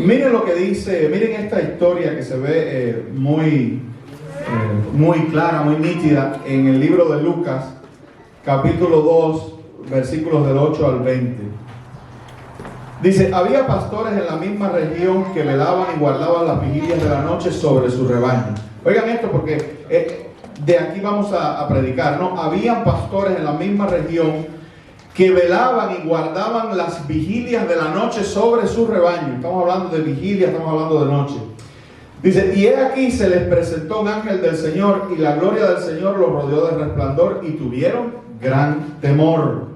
Miren lo que dice, miren esta historia que se ve muy clara, muy nítida en el libro de Lucas, capítulo 2, versículos del 8 al 20. Dice: había pastores en la misma región que velaban y guardaban las vigilias de la noche sobre su rebaño. Oigan esto, porque de aquí vamos a predicar, ¿no? Habían pastores en la misma región que velaban y guardaban las vigilias de la noche sobre su rebaño. Estamos hablando de vigilia, estamos hablando de noche. Dice: y he aquí se les presentó un ángel del Señor, y la gloria del Señor los rodeó de resplandor, y tuvieron gran temor.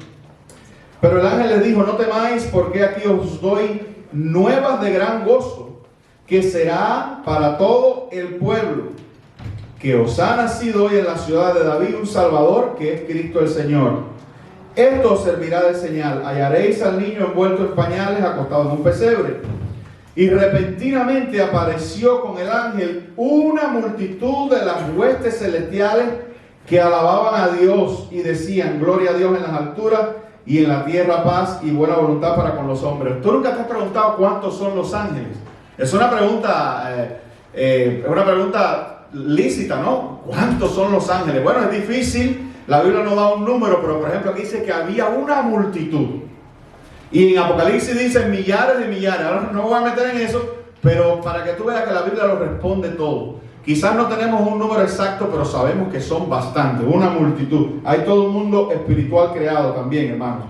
Pero el ángel les dijo: no temáis, porque aquí os doy nuevas de gran gozo, que será para todo el pueblo, que os ha nacido hoy en la ciudad de David un Salvador, que es Cristo el Señor. Esto os servirá de señal: hallaréis al niño envuelto en pañales, acostado en un pesebre. Y repentinamente apareció con el ángel una multitud de las huestes celestiales que alababan a Dios y decían: gloria a Dios en las alturas, y en la tierra paz y buena voluntad para con los hombres. ¿Tú nunca te has preguntado cuántos son los ángeles? Es una pregunta lícita, ¿no? ¿Cuántos son los ángeles? Bueno, es difícil. La Biblia no da un número, pero por ejemplo aquí dice que había una multitud. Y en Apocalipsis dice millares de millares. Ahora no voy a meter en eso, pero para que tú veas que la Biblia lo responde todo. Quizás no tenemos un número exacto, pero sabemos que son bastantes, una multitud. Hay todo un mundo espiritual creado también, hermanos.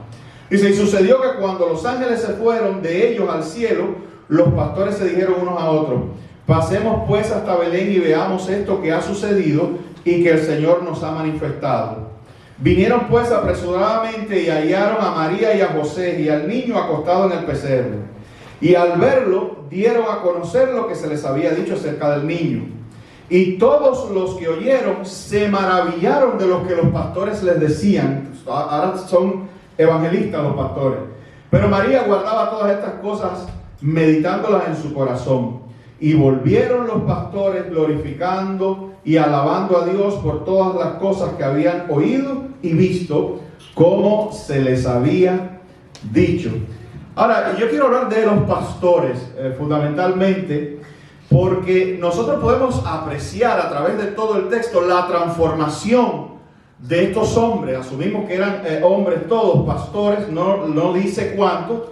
Dice: y sucedió que cuando los ángeles se fueron de ellos al cielo, los pastores se dijeron unos a otros: pasemos pues hasta Belén y veamos esto que ha sucedido y que el Señor nos ha manifestado. Vinieron pues apresuradamente y hallaron a María y a José y al niño acostado en el pesebre. Y al verlo, dieron a conocer lo que se les había dicho acerca del niño. Y todos los que oyeron se maravillaron de lo que los pastores les decían. Ahora son evangelistas los pastores. Pero María guardaba todas estas cosas, meditándolas en su corazón. Y volvieron los pastores glorificando y alabando a Dios por todas las cosas que habían oído y visto, como se les había dicho. Ahora, yo quiero hablar de los pastores, fundamentalmente, porque nosotros podemos apreciar a través de todo el texto la transformación de estos hombres. Asumimos que eran hombres todos, pastores, no dice cuántos,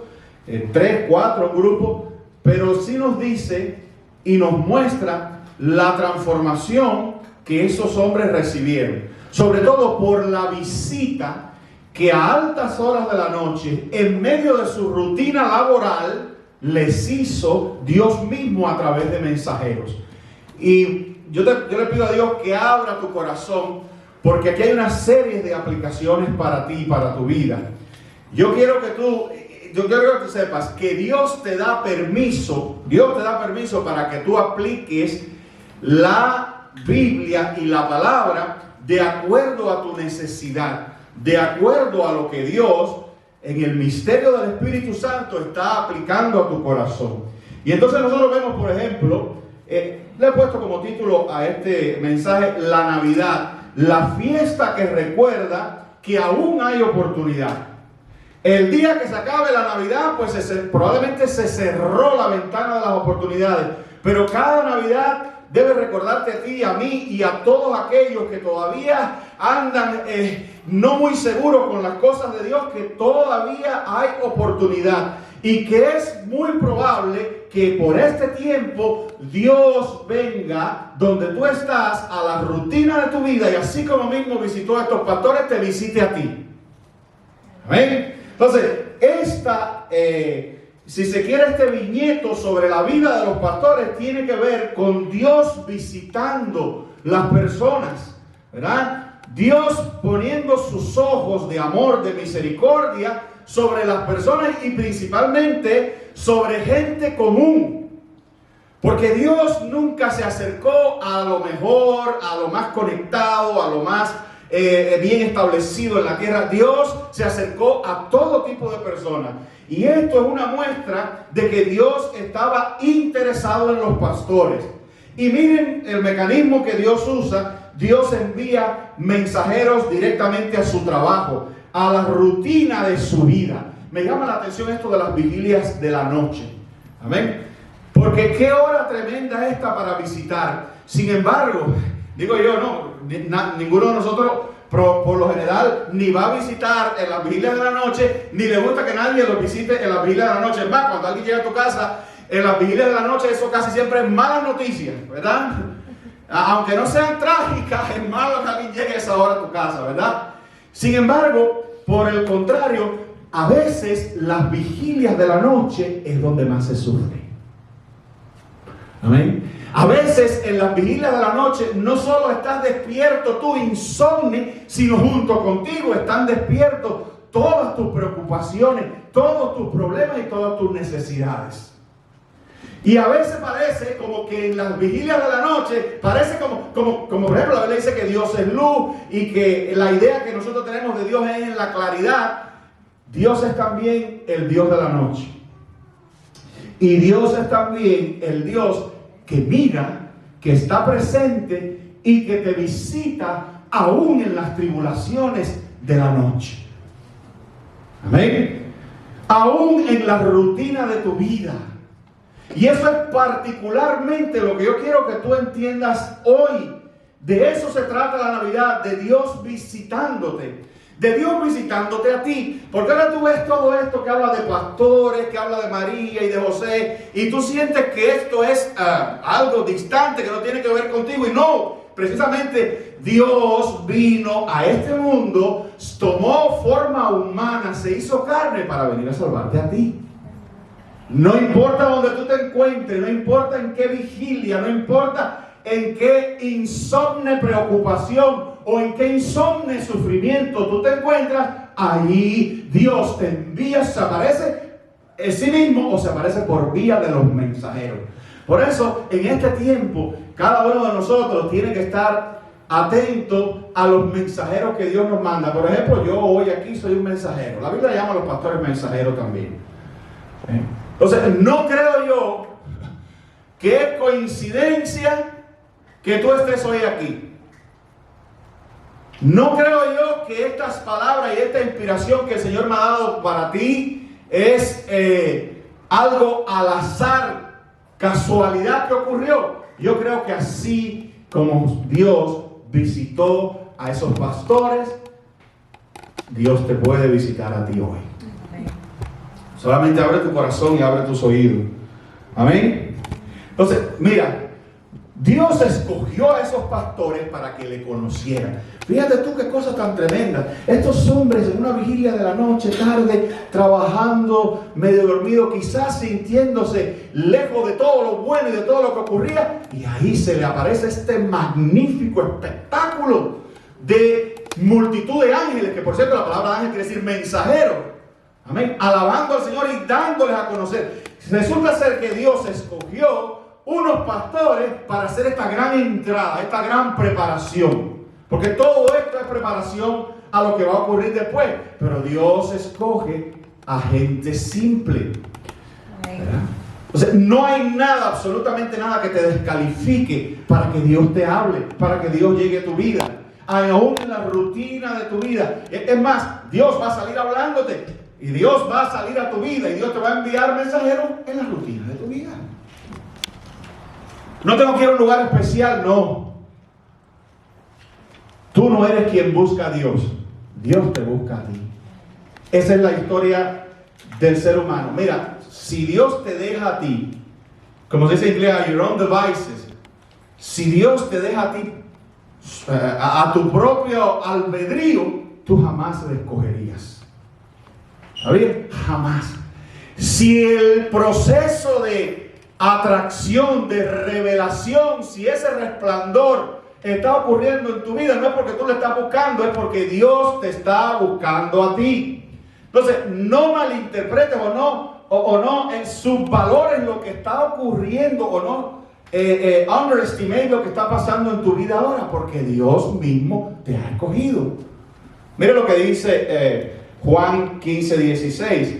3, 4 grupos, pero sí nos dice y nos muestra la transformación que esos hombres recibieron, sobre todo por la visita que a altas horas de la noche, en medio de su rutina laboral, les hizo Dios mismo a través de mensajeros. Y yo le pido a Dios que abra tu corazón, porque aquí hay una serie de aplicaciones para ti y para tu vida. Yo quiero que tú sepas que Dios te da permiso para que tú apliques la Biblia y la palabra de acuerdo a tu necesidad, de acuerdo a lo que Dios en el misterio del Espíritu Santo está aplicando a tu corazón. Y entonces nosotros vemos, por ejemplo, le he puesto como título a este mensaje: la Navidad, la fiesta que recuerda que aún hay oportunidad. El día que se acabe la Navidad, pues probablemente se cerró la ventana de las oportunidades. Pero cada Navidad debe recordarte a ti, a mí y a todos aquellos que todavía andan no muy seguros con las cosas de Dios, que todavía hay oportunidad. Y que es muy probable que por este tiempo Dios venga donde tú estás, a la rutina de tu vida, y así como mismo visitó a estos pastores, te visite a ti. Amén. Entonces, si se quiere, este viñeto sobre la vida de los pastores tiene que ver con Dios visitando las personas, ¿verdad? Dios poniendo sus ojos de amor, de misericordia sobre las personas y principalmente sobre gente común. Porque Dios nunca se acercó a lo mejor, a lo más conectado, a lo más bien establecido en la tierra. Dios se acercó a todo tipo de personas. Y esto es una muestra de que Dios estaba interesado en los pastores. Y miren el mecanismo que Dios usa. Dios envía mensajeros directamente a su trabajo, a la rutina de su vida. Me llama la atención esto de las vigilias de la noche. Amén. Porque qué hora tremenda esta para visitar. Sin embargo, digo yo, ninguno de nosotros por lo general ni va a visitar en las vigilias de la noche, ni le gusta que nadie lo visite en las vigilias de la noche. Es más, cuando alguien llega a tu casa en las vigilias de la noche, eso casi siempre es malas noticias, ¿verdad? Aunque no sean trágicas, es malo que alguien llegue a esa hora a tu casa, ¿verdad? Sin embargo, por el contrario, a veces las vigilias de la noche es donde más se sufre. Amén. A veces en las vigilias de la noche no solo estás despierto tú insomne, sino junto contigo están despiertos todas tus preocupaciones, todos tus problemas y todas tus necesidades. Y a veces parece como que en las vigilias de la noche, parece como por ejemplo la Biblia dice que Dios es luz y que la idea que nosotros tenemos de Dios es en la claridad. Dios es también el Dios de la noche. Y Dios es también el Dios que mira, que está presente y que te visita aún en las tribulaciones de la noche. Amén. Aún en la rutina de tu vida. Y eso es particularmente lo que yo quiero que tú entiendas hoy. De eso se trata la Navidad, de Dios visitándote. De Dios visitándote a ti. Porque ahora tú ves todo esto que habla de pastores, que habla de María y de José, y tú sientes que esto es algo distante, que no tiene que ver contigo. Y no, precisamente Dios vino a este mundo, tomó forma humana, se hizo carne para venir a salvarte a ti. No importa donde tú te encuentres, no importa en qué vigilia, no importa en qué insomne preocupación o en qué insomne sufrimiento tú te encuentras, ahí Dios te envía, se aparece en sí mismo o se aparece por vía de los mensajeros. Por eso, en este tiempo, cada uno de nosotros tiene que estar atento a los mensajeros que Dios nos manda. Por ejemplo, yo hoy aquí soy un mensajero. La Biblia llama a los pastores mensajeros también. Entonces, no creo yo que es coincidencia que tú estés hoy aquí. No creo yo que estas palabras y esta inspiración que el Señor me ha dado para ti es algo al azar, casualidad que ocurrió. Yo creo que así como Dios visitó a esos pastores, Dios te puede visitar a ti hoy. Solamente abre tu corazón y abre tus oídos. Amén. Entonces, mira, Dios escogió a esos pastores para que le conocieran. Fíjate tú qué cosa tan tremenda. Estos hombres en una vigilia de la noche, tarde, trabajando, medio dormido, quizás sintiéndose lejos de todo lo bueno y de todo lo que ocurría. Y ahí se le aparece este magnífico espectáculo de multitud de ángeles, que por cierto la palabra ángel quiere decir mensajero. Amén. Alabando al Señor y dándoles a conocer. Resulta ser que Dios escogió unos pastores para hacer esta gran entrada, esta gran preparación. Porque todo esto es preparación a lo que va a ocurrir después. Pero Dios escoge a gente simple. ¿Verdad? O sea, no hay nada, absolutamente nada que te descalifique para que Dios te hable, para que Dios llegue a tu vida. Aún en la rutina de tu vida. Es más, Dios va a salir hablándote. Y Dios va a salir a tu vida. Y Dios te va a enviar mensajeros en la rutina de tu vida. No tengo que ir a un lugar especial, no. Tú no eres quien busca a Dios. Dios te busca a ti. Esa es la historia del ser humano. Mira, si Dios te deja a ti, como se dice en inglés, your own devices, si Dios te deja a ti a tu propio albedrío, tú jamás le escogerías. ¿Sabes? Jamás. Si el proceso de atracción, de revelación, si ese resplandor está ocurriendo en tu vida, no es porque tú le estás buscando, es porque Dios te está buscando a ti. Entonces, no malinterpretes o no subvalores lo que está ocurriendo o no underestimate lo que está pasando en tu vida ahora, porque Dios mismo te ha escogido. Mire lo que dice Juan 15:16.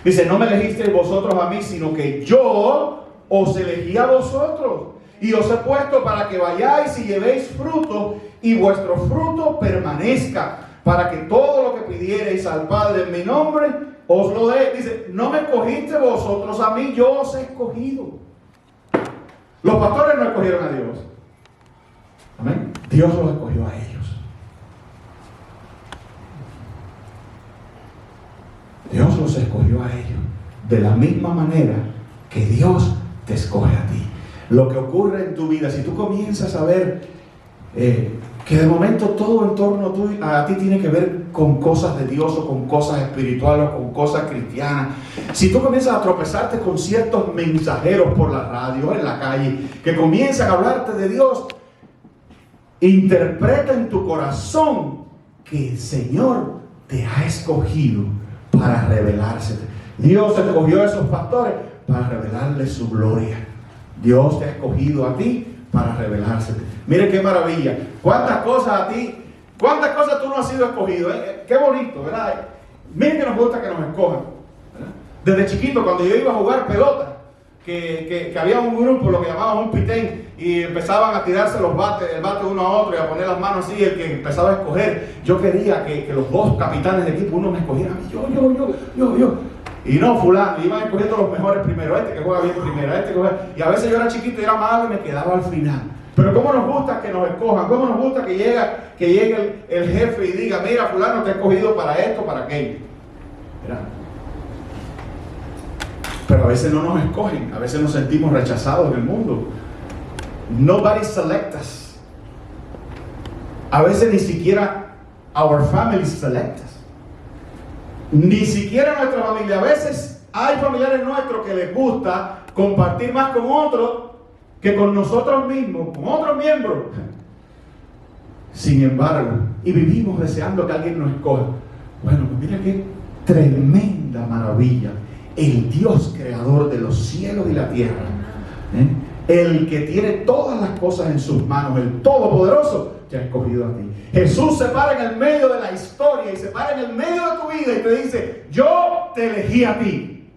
Dice: no me elegisteis vosotros a mí, sino que yo os elegí a vosotros y os he puesto para que vayáis y llevéis fruto y vuestro fruto permanezca, para que todo lo que pidierais al Padre en mi nombre, os lo dé. Dice, no me escogiste vosotros a mí, yo os he escogido. Los pastores no escogieron a Dios. Amén. Dios los escogió a ellos. Dios los escogió a ellos. De la misma manera que Dios te escoge a ti. Lo que ocurre en tu vida, si tú comienzas a ver que de momento todo en torno a ti tiene que ver con cosas de Dios o con cosas espirituales o con cosas cristianas, si tú comienzas a tropezarte con ciertos mensajeros por la radio, en la calle, que comienzan a hablarte de Dios, interpreta en tu corazón que el Señor te ha escogido para revelársete. Dios escogió a esos pastores para revelarles su gloria. Dios te ha escogido a ti para revelársete. Mire qué maravilla. Cuántas cosas cuántas cosas tú no has sido escogido. Qué bonito, ¿verdad? Miren que nos gusta que nos escojan, ¿verdad? Desde chiquito, cuando yo iba a jugar pelota, que había un grupo, lo que llamaban un pitén, y empezaban a tirarse el bate uno a otro y a poner las manos así, el que empezaba a escoger. Yo quería que los dos capitanes de equipo, uno me escogiera a mí, yo. Y no, fulano, iban escogiendo los mejores primero, este que juega bien primero, este que juega. Y a veces yo era chiquito y era malo y me quedaba al final. Pero cómo nos gusta que nos escojan, cómo nos gusta que llegue el jefe y diga, mira, fulano te ha escogido para esto, para aquello. ¿Verdad? Pero a veces no nos escogen, a veces nos sentimos rechazados en el mundo. Nobody select us. A veces ni siquiera our family select us. Ni siquiera nuestra familia. A veces hay familiares nuestros que les gusta compartir más con otros que con nosotros mismos, con otros miembros. Sin embargo, y vivimos deseando que alguien nos escoja. Bueno, pues mira qué tremenda maravilla. El Dios creador de los cielos y la tierra, el que tiene todas las cosas en sus manos, el Todopoderoso, te ha escogido a ti. Jesús se para en el medio de la historia y se para en el medio de tu vida y te dice, yo te elegí a ti.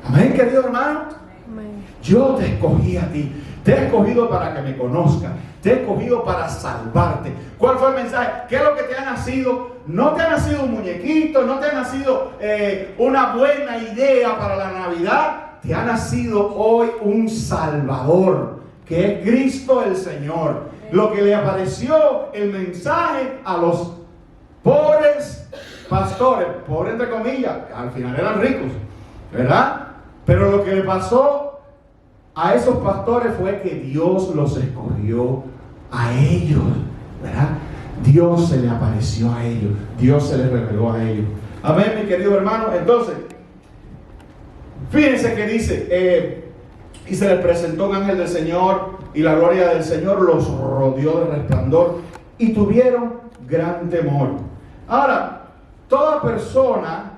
Amén, querido hermano. Amén. Yo te escogí a ti. Te he escogido para que me conozcas. Te he escogido para salvarte. ¿Cuál fue el mensaje? ¿Qué es lo que te ha nacido? No te ha nacido un muñequito, no te ha nacido una buena idea para la Navidad. Te ha nacido hoy un Salvador, que es Cristo el Señor. Lo que le apareció el mensaje a los pobres pastores, pobres entre comillas, al final eran ricos, ¿verdad? Pero lo que le pasó a esos pastores fue que Dios los escogió a ellos, ¿verdad? Dios se le apareció a ellos, Dios se les reveló a ellos. Amén, mi querido hermano. Entonces, fíjense que dice, y se les presentó un ángel del Señor, y la gloria del Señor los rodeó de resplandor, y tuvieron gran temor. Ahora, toda persona,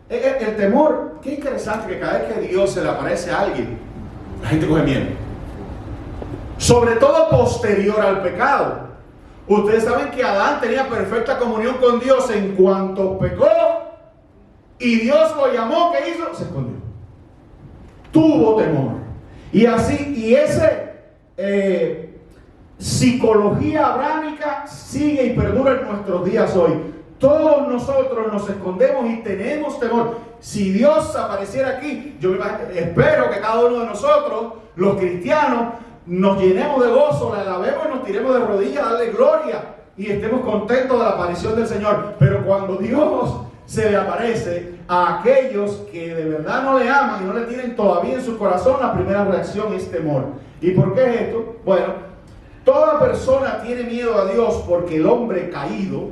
el temor, qué interesante que cada vez que Dios se le aparece a alguien, la gente coge miedo. Sobre todo posterior al pecado. Ustedes saben que Adán tenía perfecta comunión con Dios en cuanto pecó, y Dios lo llamó, ¿qué hizo? Se escondió. Tuvo temor. Y así, y ese psicología abrámica sigue y perdura en nuestros días hoy. Todos nosotros nos escondemos y tenemos temor. Si Dios apareciera aquí, yo espero que cada uno de nosotros, los cristianos, nos llenemos de gozo, la alabemos y nos tiremos de rodillas a darle gloria y estemos contentos de la aparición del Señor. Pero cuando Dios se le aparece a aquellos que de verdad no le aman y no le tienen todavía en su corazón, la primera reacción es temor. ¿Y por qué es esto? Bueno, toda persona tiene miedo a Dios porque el hombre caído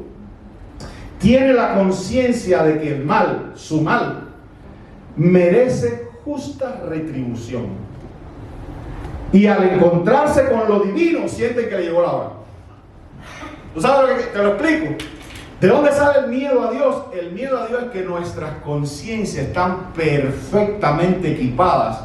tiene la conciencia de que el mal, su mal, merece justa retribución. Y al encontrarse con lo divino, sienten que le llegó la hora. ¿Tú sabes lo que te lo explico? ¿De dónde sale el miedo a Dios? El miedo a Dios es que nuestras conciencias están perfectamente equipadas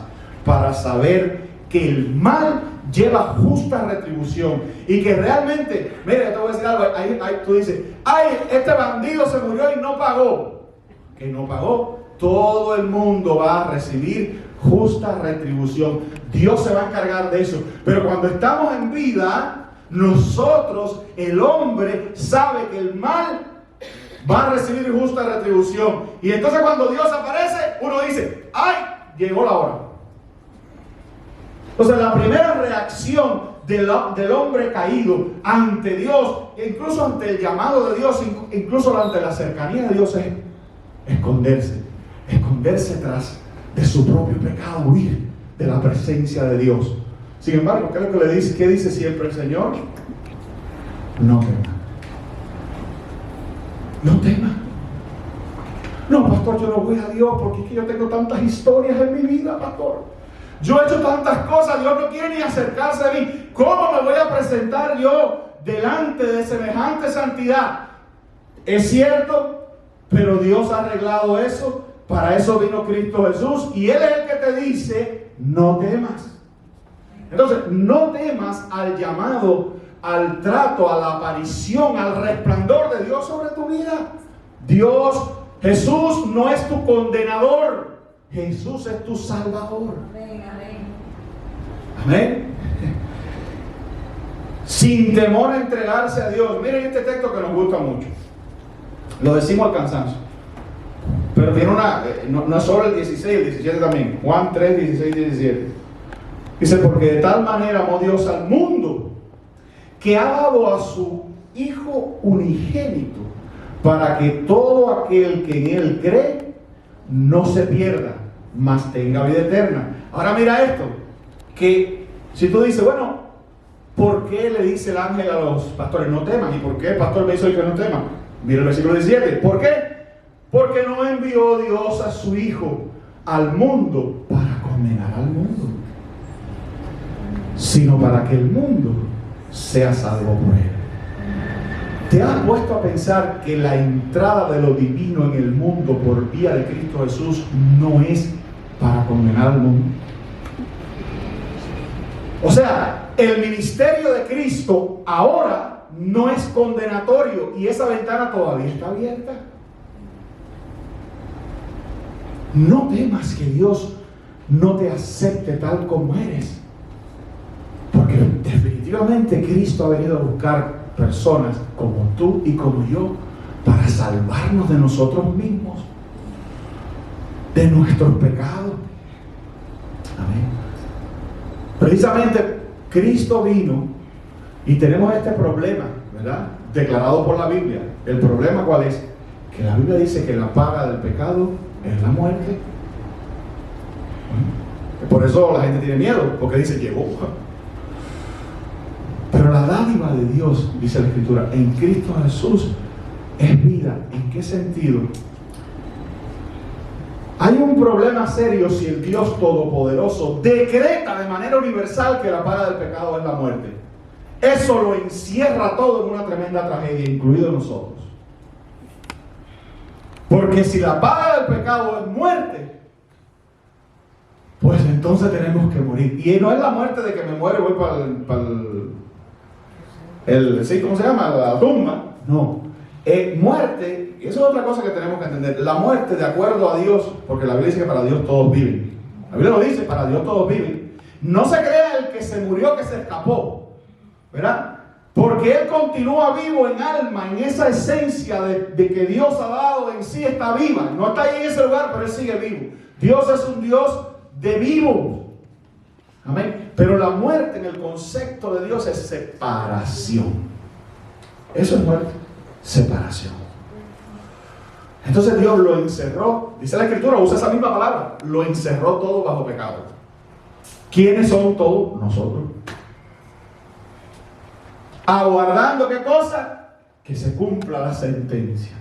para saber que el mal lleva justa retribución y que realmente, mira, te voy a decir algo, ahí tú dices, ay, este bandido se murió y no pagó. Que no pagó, todo el mundo va a recibir justa retribución. Dios se va a encargar de eso. Pero cuando estamos en vida, Nosotros, el hombre, sabe que el mal va a recibir justa retribución. Y entonces cuando Dios aparece, uno dice, ¡ay! Llegó la hora. Entonces la primera reacción del hombre caído ante Dios, incluso ante el llamado de Dios, incluso ante la cercanía de Dios, es esconderse tras de su propio pecado, huir de la presencia de Dios. Sin embargo, ¿qué es lo que le dice? ¿Qué dice siempre el Señor? No temas. No temas. No, pastor, yo no voy a Dios porque es que yo tengo tantas historias en mi vida, pastor. Yo he hecho tantas cosas, Dios no quiere ni acercarse a mí. ¿Cómo me voy a presentar yo delante de semejante santidad? Es cierto, pero Dios ha arreglado eso. Para eso vino Cristo Jesús. Y Él es el que te dice, no temas. Entonces, no temas al llamado, al trato, a la aparición, al resplandor de Dios sobre tu vida. Jesús no es tu condenador. Jesús es tu salvador. Amén, amén. Amén. Sin temor a entregarse a Dios. Miren este texto que nos gusta mucho. Lo decimos al cansancio. Pero tiene no es solo el 16, el 17 también. Juan 3, 16 y 17. Dice, porque de tal manera amó Dios al mundo, que ha dado a su Hijo unigénito, para que todo aquel que en Él cree, no se pierda, mas tenga vida eterna. Ahora mira esto, que si tú dices, bueno, ¿por qué le dice el ángel a los pastores, no teman? ¿Y por qué el pastor me hizo el que no teman? Mira el versículo 17, ¿por qué? Porque no envió Dios a su Hijo al mundo para condenar al mundo, sino para que el mundo sea salvo por Él. ¿Te has puesto a pensar que la entrada de lo divino en el mundo por vía de Cristo Jesús no es para condenar al mundo? O sea, el ministerio de Cristo ahora no es condenatorio y esa ventana todavía está abierta. No temas que Dios no te acepte tal como eres, porque definitivamente Cristo ha venido a buscar personas como tú y como yo para salvarnos de nosotros mismos, de nuestros pecados. Amén. Precisamente Cristo vino y tenemos este problema, ¿verdad? Declarado por la Biblia. ¿El problema cuál es? Que la Biblia dice que la paga del pecado es la muerte. Por eso la gente tiene miedo, porque dice, llegó. Pero la dádiva de Dios, dice la Escritura, en Cristo Jesús es vida. ¿En qué sentido? Hay un problema serio si el Dios Todopoderoso decreta de manera universal que la paga del pecado es la muerte. Eso lo encierra todo en una tremenda tragedia, incluido nosotros. Porque si la paga del pecado es muerte, pues entonces tenemos que morir. Y no es la muerte de que me muero y voy para ¿sí? ¿Cómo se llama? La tumba. No. Muerte, y eso es otra cosa que tenemos que entender. La muerte, de acuerdo a Dios, porque la Biblia dice que para Dios todos viven. La Biblia lo dice, para Dios todos viven. No se crea el que se murió que se escapó, ¿verdad? Porque Él continúa vivo en alma, en esa esencia de que Dios ha dado en sí, está viva. No está ahí en ese lugar, pero Él sigue vivo. Dios es un Dios de vivos. Amén. Pero la muerte en el concepto de Dios es separación. Eso es muerte, separación. Entonces Dios lo encerró, dice la Escritura, usa esa misma palabra, lo encerró todo bajo pecado. ¿Quiénes son todos? Nosotros. Aguardando, ¿qué cosa? Que se cumpla la sentencia.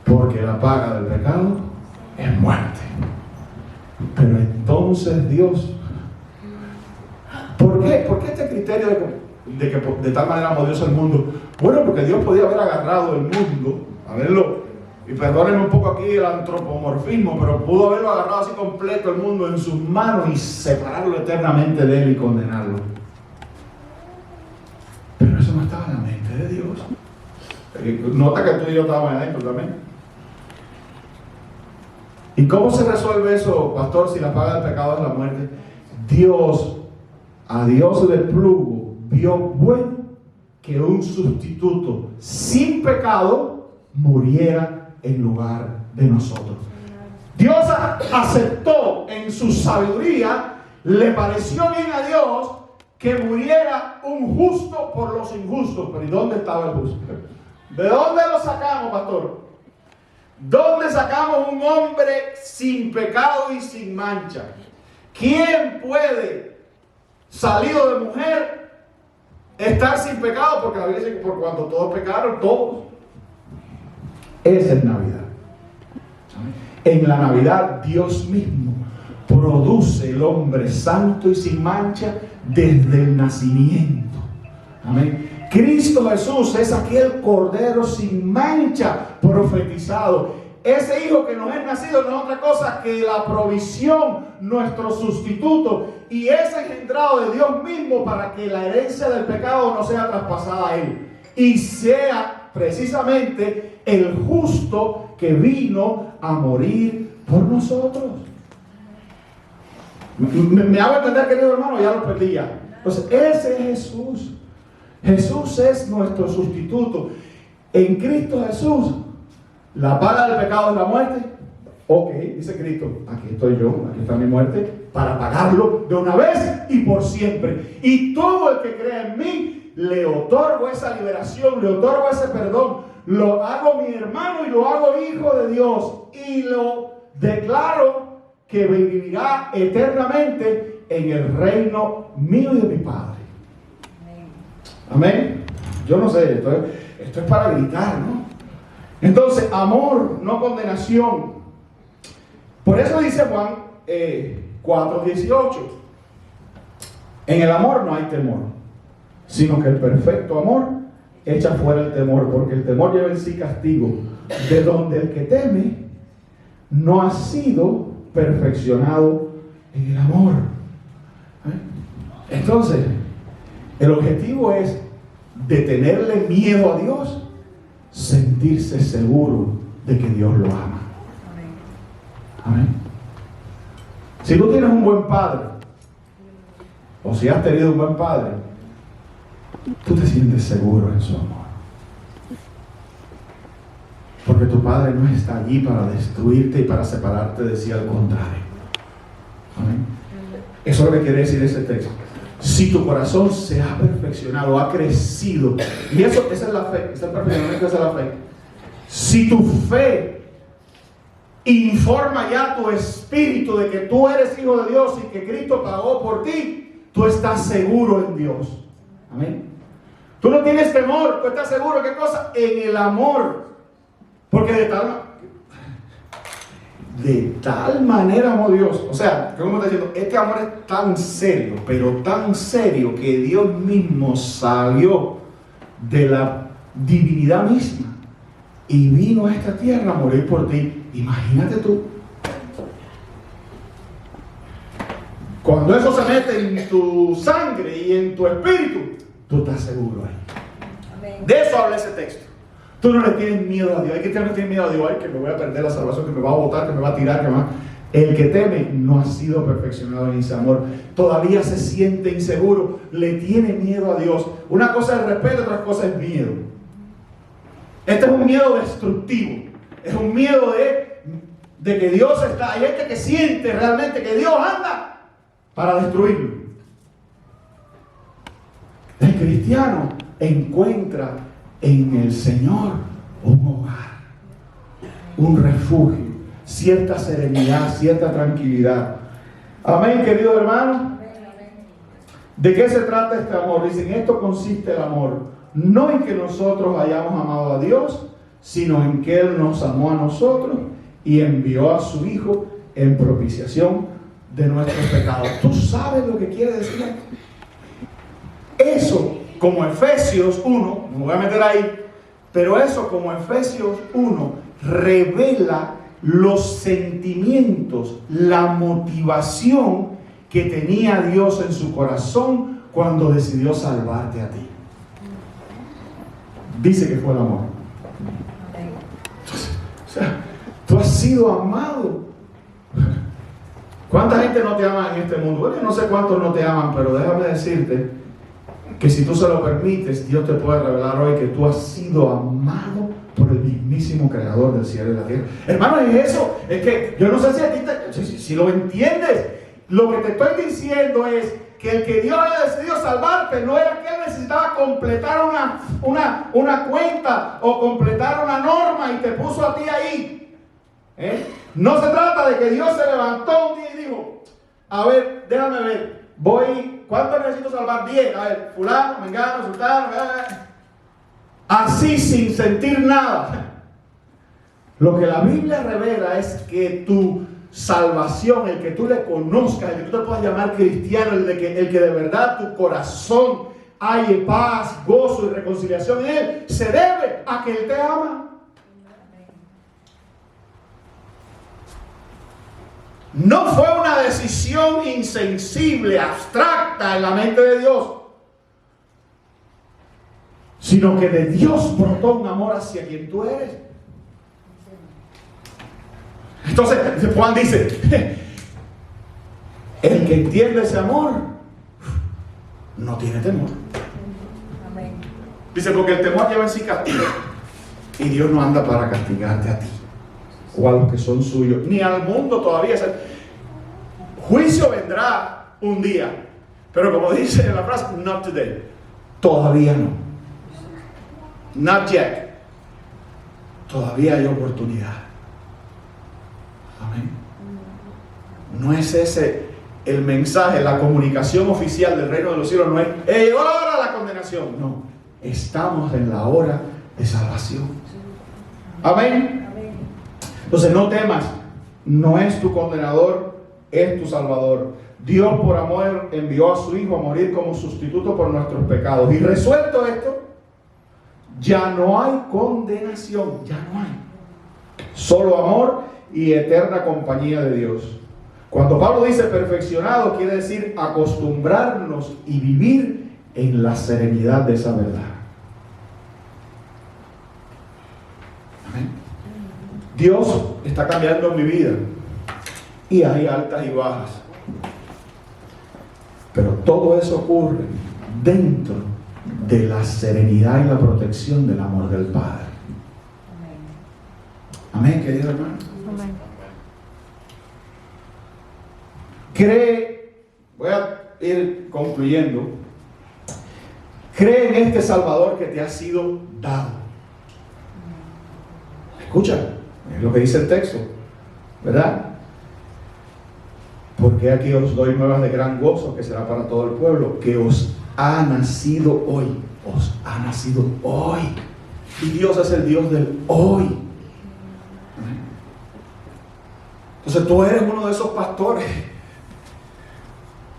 Porque la paga del pecado es muerte. Pero entonces Dios, ¿por qué? ¿Por qué este criterio de que de tal manera amó Dios al mundo? Bueno, porque Dios podía haber agarrado el mundo, y perdónenme un poco aquí el antropomorfismo, pero pudo haberlo agarrado así completo el mundo en sus manos y separarlo eternamente de Él y condenarlo. Pero eso no estaba en la mente de Dios. Nota que tú y yo estábamos adentro también. ¿Y cómo se resuelve eso, pastor, si la paga del pecado es la muerte? A Dios le plugo, vio bueno que un sustituto sin pecado muriera en lugar de nosotros. Dios aceptó en su sabiduría, le pareció bien a Dios que muriera un justo por los injustos. Pero ¿y dónde estaba el justo? ¿De dónde lo sacamos, pastor? ¿Dónde sacamos un hombre sin pecado y sin mancha? ¿Quién puede, salido de mujer, estar sin pecado? Porque la Biblia dice que por cuanto todos pecaron, todos. Esa es Navidad. En la Navidad Dios mismo produce el hombre santo y sin mancha desde el nacimiento. Amén. Cristo Jesús es aquel cordero sin mancha profetizado. Ese hijo que nos es nacido no es otra cosa que la provisión, nuestro sustituto, y es engendrado de Dios mismo para que la herencia del pecado no sea traspasada a él y sea precisamente el justo que vino a morir por nosotros. ¿Me hago entender, querido hermano? Ya lo perdí ya. Entonces, ese es Jesús. Jesús es nuestro sustituto. En Cristo Jesús, la paga del pecado es la muerte. Ok, dice Cristo, aquí estoy yo, aquí está mi muerte, para pagarlo de una vez y por siempre. Y todo el que cree en mí, le otorgo esa liberación, le otorgo ese perdón. Lo hago mi hermano y lo hago hijo de Dios. Y lo declaro que vivirá eternamente en el reino mío y de mi Padre. Amén. Yo no sé, esto es para gritar, ¿no? Entonces, amor, no condenación. Por eso dice Juan 4:18. En el amor no hay temor, sino que el perfecto amor echa fuera el temor, porque el temor lleva en sí castigo, de donde el que teme no ha sido perfeccionado en el amor. Entonces, el objetivo es de tenerle miedo a Dios, sentirse seguro de que Dios lo ama. Amén. Si tú tienes un buen padre, o si has tenido un buen padre, tú te sientes seguro en su amor. Porque tu padre no está allí para destruirte y para separarte de sí, al contrario. Amén. Eso es lo que quiere decir ese texto. Si tu corazón se ha perfeccionado, ha crecido, y esa es la fe, esa es el perfeccionamiento, esa es la fe. Si tu fe informa ya tu espíritu de que tú eres hijo de Dios y que Cristo pagó por ti, tú estás seguro en Dios. Amén. Tú no tienes temor, tú estás seguro. ¿Qué cosa? En el amor. Porque de tal manera amó Dios. O sea, ¿cómo está diciendo? Este amor es tan serio, pero tan serio, que Dios mismo salió de la divinidad misma y vino a esta tierra a morir por ti. Imagínate tú. Cuando eso se mete en tu sangre y en tu espíritu, tú estás seguro ahí. Amén. De eso habla ese texto. Tú no le tienes miedo a Dios. Hay que tener miedo a Dios. Ay, que me voy a perder la salvación, que me va a botar, que me va a tirar, que me va... El que teme no ha sido perfeccionado en ese amor. Todavía se siente inseguro. Le tiene miedo a Dios. Una cosa es respeto, otra cosa es miedo. Este es un miedo destructivo. Es un miedo de que Dios está. Hay gente que siente realmente que Dios anda para destruirlo. El cristiano encuentra en el Señor un hogar, un refugio, cierta serenidad, cierta tranquilidad. Amén, querido hermano. ¿De qué se trata este amor? Dicen, esto consiste el amor, no en que nosotros hayamos amado a Dios, sino en que Él nos amó a nosotros y envió a su Hijo en propiciación de nuestros pecados. ¿Tú sabes lo que quiere decir esto? Eso, como Efesios 1, me voy a meter ahí, pero eso como Efesios 1 revela los sentimientos, la motivación que tenía Dios en su corazón cuando decidió salvarte a ti. Dice que fue el amor. Entonces, o sea, tú has sido amado. ¿Cuánta gente no te ama en este mundo? Bueno, no sé cuántos no te aman, pero déjame decirte que si tú se lo permites, Dios te puede revelar hoy que tú has sido amado por el mismísimo creador del cielo y la tierra. Hermano, es eso. Es que yo no sé si a ti si lo entiendes. Lo que te estoy diciendo es que el que Dios haya decidido salvarte no era que Él necesitaba completar una cuenta o completar una norma y te puso a ti ahí. No se trata de que Dios se levantó un día y dijo: a ver, déjame ver, ¿cuánto necesito salvar? 10. A ver, fulano, mengano, sultano, así sin sentir nada. Lo que la Biblia revela es que tu salvación, el que tú le conozcas, el que tú te puedas llamar cristiano, el que de verdad tu corazón haya paz, gozo y reconciliación en Él, se debe a que Él te ama. No fue una decisión insensible, abstracta en la mente de Dios, sino que de Dios brotó un amor hacia quien tú eres. Entonces Juan dice: el que entiende ese amor no tiene temor. Amén. Dice, porque el temor lleva en sí castigo, y Dios no anda para castigarte a ti o a los que son suyos, ni al mundo todavía. Juicio vendrá un día, pero como dice en la frase, not today. Todavía no. Not yet. Todavía hay oportunidad. Amén. No es ese el mensaje, la comunicación oficial del reino de los cielos. No es: llegó la hora de la condenación. No, estamos en la hora de salvación. Amén. Entonces no temas, no es tu condenador, es tu salvador. Dios por amor envió a su Hijo a morir como sustituto por nuestros pecados. Y resuelto esto, ya no hay condenación, ya no hay. Solo amor y eterna compañía de Dios. Cuando Pablo dice perfeccionado, quiere decir acostumbrarnos y vivir en la serenidad de esa verdad. Amén. Dios está cambiando mi vida y hay altas y bajas, pero todo eso ocurre dentro de la serenidad y la protección del amor del Padre. Amén, querido hermano. Amén. Voy a ir concluyendo. Cree en este Salvador que te ha sido dado. Escucha, es lo que dice el texto, ¿verdad? Porque aquí os doy nuevas de gran gozo, que será para todo el pueblo, que os ha nacido hoy. Os ha nacido hoy. Y Dios es el Dios del hoy. Entonces tú eres uno de esos pastores.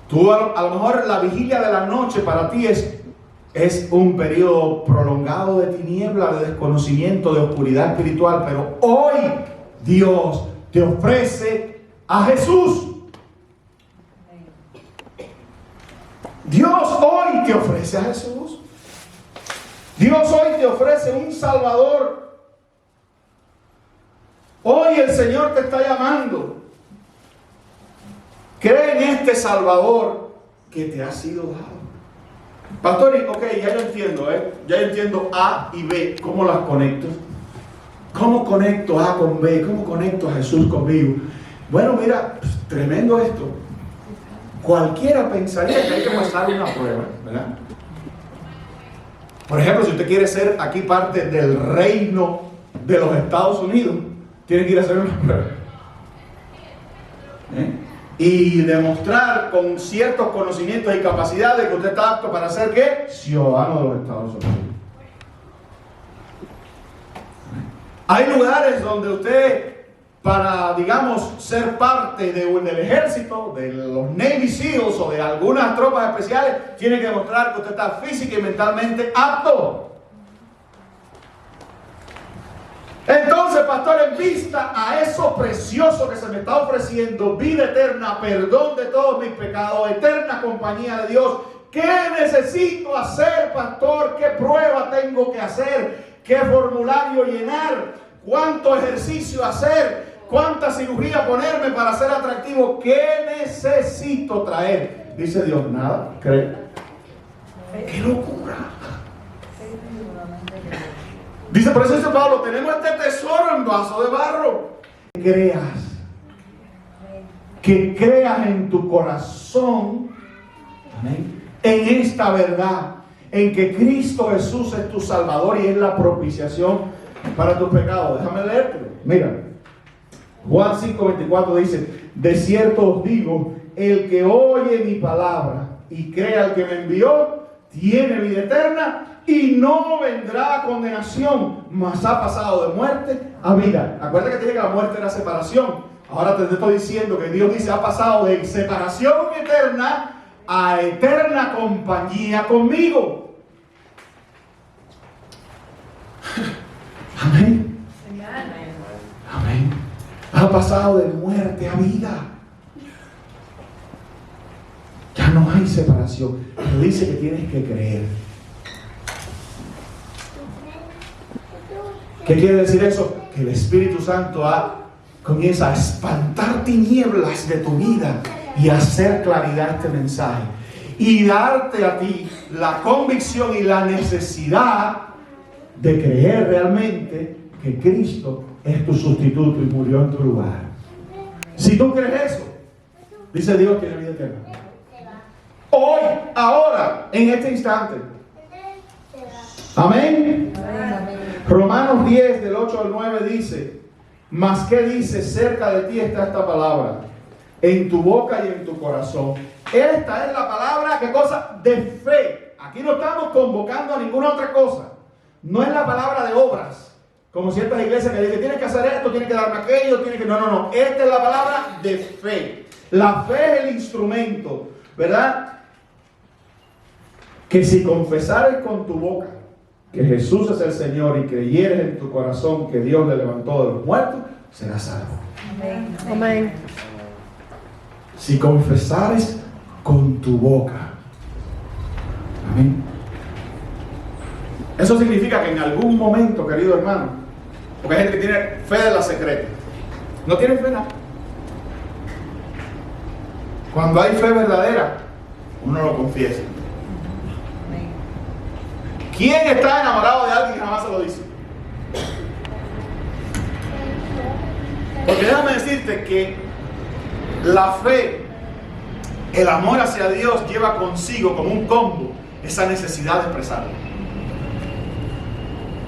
Tú a lo mejor la vigilia de la noche para ti es un periodo prolongado de tiniebla, de desconocimiento, de oscuridad espiritual, pero hoy Dios te ofrece a Jesús. Dios hoy te ofrece a Jesús. Dios hoy te ofrece un Salvador. Hoy el Señor te está llamando. Cree en este Salvador que te ha sido dado. Pastor, ok, ya yo entiendo, ya yo entiendo A y B, ¿cómo las conecto? ¿Cómo conecto A con B? ¿Cómo conecto a Jesús conmigo? Bueno, mira, tremendo esto. Cualquiera pensaría que hay que pasar una prueba, ¿verdad? Por ejemplo, si usted quiere ser aquí parte del reino de los Estados Unidos, tiene que ir a hacer una prueba. Y demostrar con ciertos conocimientos y capacidades que usted está apto para ser ¿qué? Ciudadano de los Estados Unidos. Hay lugares donde usted, para, digamos, ser parte del ejército, de los Navy SEALs o de algunas tropas especiales, tiene que demostrar que usted está física y mentalmente apto. Entonces, pastor, en vista a eso precioso que se me está ofreciendo, vida eterna, perdón de todos mis pecados, eterna compañía de Dios, ¿qué necesito hacer, pastor? ¿Qué prueba tengo que hacer? ¿Qué formulario llenar? ¿Cuánto ejercicio hacer? ¿Cuánta cirugía ponerme para ser atractivo? ¿Qué necesito traer? Dice Dios, nada, cree. ¡Qué locura! Dice, por eso dice Pablo, tenemos este tesoro en vaso de barro. Que creas en tu corazón, amén, en esta verdad, en que Cristo Jesús es tu Salvador y es la propiciación para tus pecados. Déjame leértelo. Mira, Juan 5:24 dice, de cierto os digo, el que oye mi palabra y crea al que me envió, tiene vida eterna y no vendrá a condenación, mas ha pasado de muerte a vida. Acuérdate que te dije que la muerte era separación. Ahora te estoy diciendo que Dios dice, ha pasado de separación eterna a eterna compañía conmigo. Amén. Amén. Ha pasado de muerte a vida. Ya no hay separación. Pero dice que tienes que creer. ¿Qué quiere decir eso? Que el Espíritu Santo comienza a espantar tinieblas de tu vida y a hacer claridad este mensaje. Y darte a ti la convicción y la necesidad de creer realmente que Cristo es tu sustituto y murió en tu lugar. Si tú crees eso, dice Dios, tiene vida eterna. Hoy, ahora, en este instante. Amén. Romanos 10, del 8 al 9 dice, mas ¿qué dice? Cerca de ti está esta palabra, en tu boca y en tu corazón. Esta es la palabra, ¿qué cosa? De fe. Aquí no estamos convocando a ninguna otra cosa. No es la palabra de obras, como ciertas iglesias que dicen, tienes que hacer esto, tienes que darme aquello, tienes que... No. Esta es la palabra de fe. La fe es el instrumento, ¿verdad? Que si confesares con tu boca que Jesús es el Señor y creyeres en tu corazón que Dios le levantó de los muertos, serás salvo. Amén. Amén. Si confesares con tu boca. Amén. Eso significa que en algún momento, querido hermano, porque hay gente que tiene fe de la secreta, no tiene fe nada. Cuando hay fe verdadera, uno lo confiesa. ¿Quién está enamorado de alguien que jamás se lo dice? Porque déjame decirte que la fe, el amor hacia Dios lleva consigo como un combo esa necesidad de expresarlo.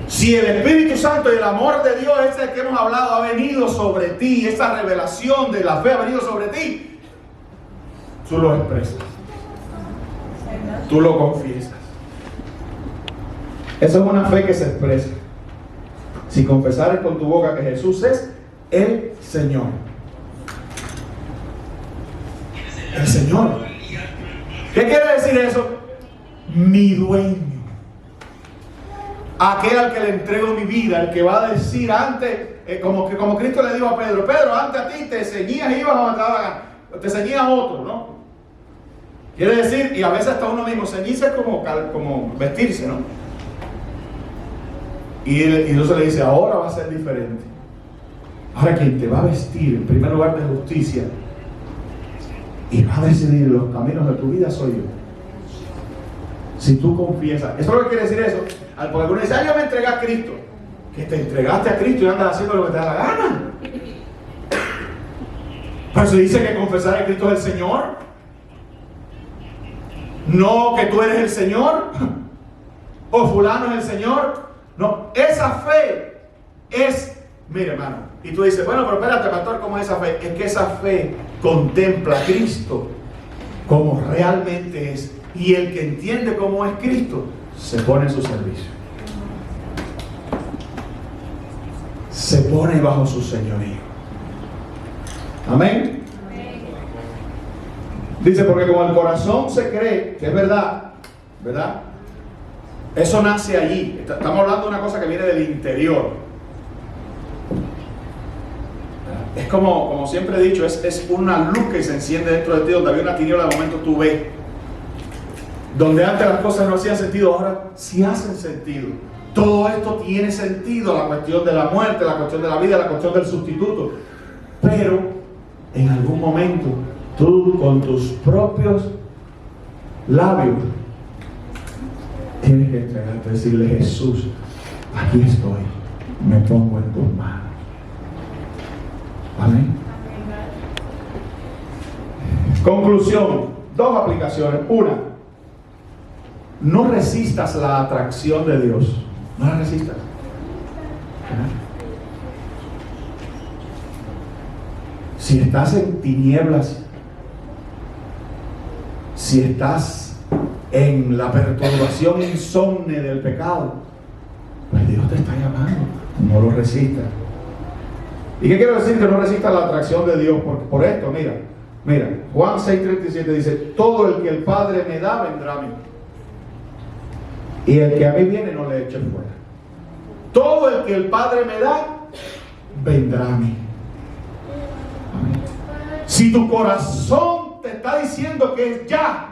Si el Espíritu Santo y el amor de Dios, ese que hemos hablado, ha venido sobre ti, esa revelación de la fe ha venido sobre ti, tú lo expresas, tú lo confiesas. Eso es una fe que se expresa. Si confesares con tu boca que Jesús es el Señor. El Señor. ¿Qué quiere decir eso? Mi dueño. Aquel al que le entrego mi vida, el que va a decir antes, como Cristo le dijo a Pedro, Pedro, antes a ti te ceñías y ibas a matar, te ceñías a otro, ¿no? Quiere decir, y a veces hasta uno mismo, ceñirse como vestirse, ¿no? Y entonces le dice, ahora va a ser diferente. Ahora quien te va a vestir en primer lugar de justicia y va a decidir los caminos de tu vida soy yo. Si tú confiesas, ¿eso es lo que quiere decir eso? Porque algunos dicen, yo me entregué a Cristo. Que te entregaste a Cristo y andas haciendo lo que te da la gana. Pero se dice que confesar a Cristo es el Señor. No que tú eres el Señor. O fulano es el Señor. No, esa fe es, mire hermano, y tú dices, bueno, pero espérate, pastor, ¿cómo es esa fe? Es que esa fe contempla a Cristo como realmente es, y el que entiende cómo es Cristo se pone en su servicio, se pone bajo su señorío. Amén. Dice, porque como el corazón se cree que es verdad, ¿verdad? Eso nace allí. Estamos hablando de una cosa que viene del interior. Es como siempre he dicho, es una luz que se enciende dentro de ti, donde había una tiniebla, de momento tú ves. Donde antes las cosas no hacían sentido, ahora sí hacen sentido. Todo esto tiene sentido, la cuestión de la muerte, la cuestión de la vida, la cuestión del sustituto. Pero en algún momento, tú con tus propios labios Tienes que entregarte, decirle: Jesús, aquí estoy, me pongo en tus manos. Amén. Conclusión, 2 aplicaciones. Una, no resistas la atracción de Dios. No la resistas. Si estás en tinieblas, si estás en la perturbación insomne del pecado, pues Dios te está llamando. No lo resistas. ¿Y qué quiero decir que no resistas la atracción de Dios? Porque por esto, mira, Juan 6:37 dice: todo el que el Padre me da vendrá a mí, y el que a mí viene no le eche fuera. Todo el que el Padre me da vendrá a mí. Amén. Si tu corazón te está diciendo que ya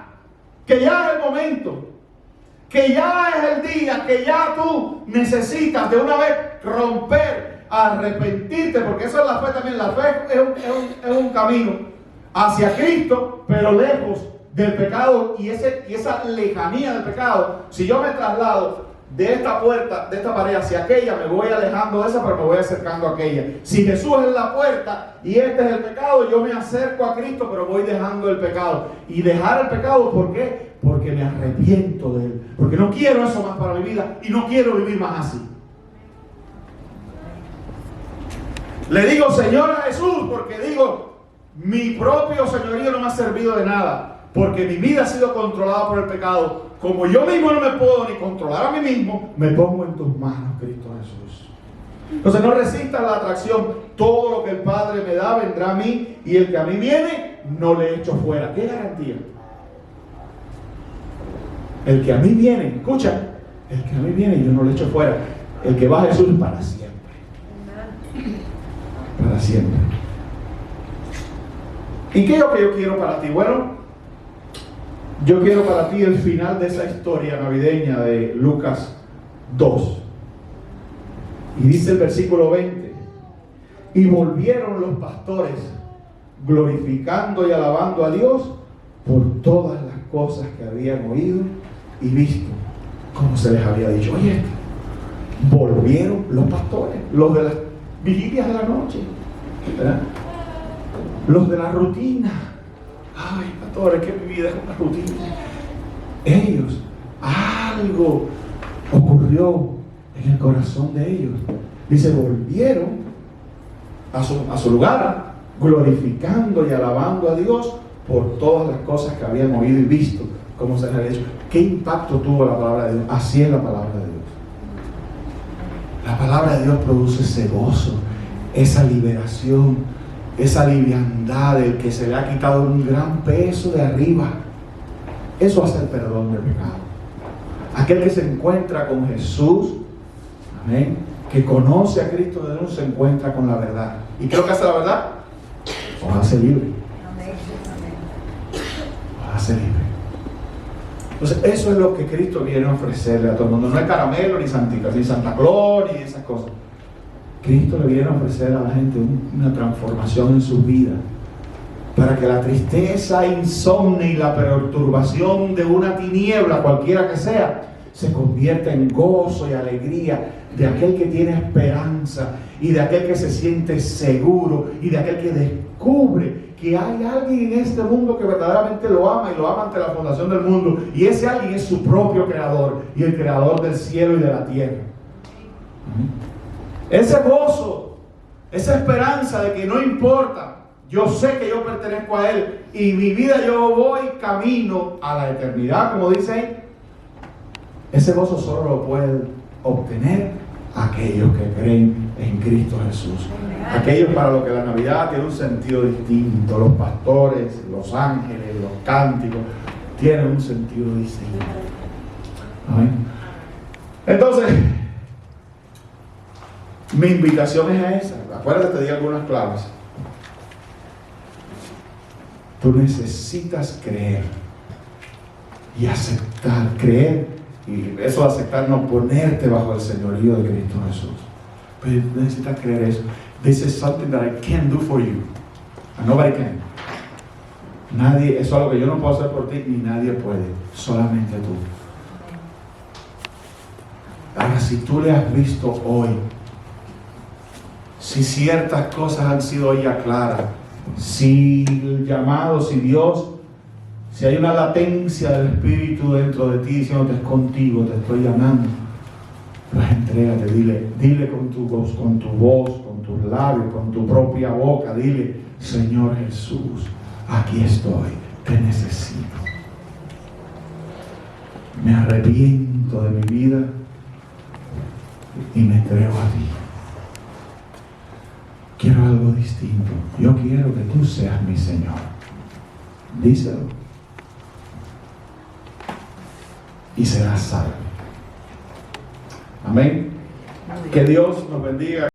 es el momento, que ya es el día, que ya tú necesitas de una vez romper, arrepentirte, porque eso es la fe también. La fe es un camino hacia Cristo, pero lejos del pecado y esa lejanía del pecado. Si yo me traslado de esta puerta, de esta pared hacia aquella, me voy alejando de esa, pero me voy acercando a aquella. Si Jesús es la puerta y este es el pecado, yo me acerco a Cristo, pero voy dejando el pecado. Y dejar el pecado, ¿por qué? Porque me arrepiento de él, porque no quiero eso más para mi vida y no quiero vivir más así. Le digo Señor a Jesús porque digo: mi propio señorío no me ha servido de nada, porque mi vida ha sido controlada por el pecado. Como yo mismo no me puedo ni controlar a mí mismo, me pongo en tus manos, Cristo Jesús. Entonces no resistas la atracción. Todo lo que el Padre me da vendrá a mí, y el que a mí viene no le echo fuera. ¿Qué garantía? El que a mí viene, escucha, el que a mí viene yo no le echo fuera. El que va a Jesús para siempre. Para siempre. ¿Y qué es lo que yo quiero para ti? Bueno, yo quiero para ti el final de esa historia navideña de Lucas 2. Y dice el versículo 20: y volvieron los pastores glorificando y alabando a Dios por todas las cosas que habían oído y visto, como se les había dicho. Oye, volvieron los pastores, los de las vigilias de la noche, ¿verdad? Los de la rutina. Ay, pastores, que mi vida es una rutina. Ellos, algo ocurrió en el corazón de ellos. Dice: volvieron a su lugar, glorificando y alabando a Dios por todas las cosas que habían oído y visto, como se les había dicho. ¿Qué impacto tuvo la palabra de Dios? Así es la palabra de Dios. La palabra de Dios produce ese gozo, esa liberación, esa liviandad del que se le ha quitado un gran peso de arriba. Eso hace el perdón del pecado. Aquel que se encuentra con Jesús, amén, que conoce a Cristo de Dios, se encuentra con la verdad. ¿Y qué es lo que hace la verdad? Lo hace libre. Lo hace libre. Entonces eso es lo que Cristo viene a ofrecerle a todo el mundo. No es caramelo, ni Santa Claus, ni esas cosas. Cristo le viene a ofrecer a la gente una transformación en su vida, para que la tristeza insomne y la perturbación de una tiniebla, cualquiera que sea, se convierta en gozo y alegría de aquel que tiene esperanza, y de aquel que se siente seguro, y de aquel que descubre que hay alguien en este mundo que verdaderamente lo ama, y lo ama ante la fundación del mundo, y ese alguien es su propio creador, y el creador del cielo y de la tierra. Ese gozo, esa esperanza de que no importa, yo sé que yo pertenezco a Él, y mi vida yo voy camino a la eternidad, como dice ahí. Ese gozo solo lo pueden obtener aquellos que creen en Cristo Jesús. Aquellos para los que la Navidad tiene un sentido distinto. Los pastores, los ángeles, los cánticos tienen un sentido distinto. Amén. Entonces, mi invitación es esa. Acuérdate, te di algunas claves. Tú necesitas creer y aceptar. Creer, y eso de aceptar, no ponerte bajo el señorío de Cristo Jesús. Pero necesitas creer eso. This is something that I can do for you, and nobody can. Nadie, eso es algo que yo no puedo hacer por ti, ni nadie puede, solamente tú. Ahora, si tú le has visto hoy, si ciertas cosas han sido ya claras, si el llamado, si Dios, si hay una latencia del Espíritu dentro de ti diciéndote es contigo, te estoy llamando, pues entrégate, dile con tu voz, con tus labios, con tu propia boca, dile: Señor Jesús, aquí estoy, te necesito. Me arrepiento de mi vida y me entrego a ti. Quiero algo distinto. Yo quiero que tú seas mi Señor. Díselo. Y serás salvo. Amén. Que Dios nos bendiga.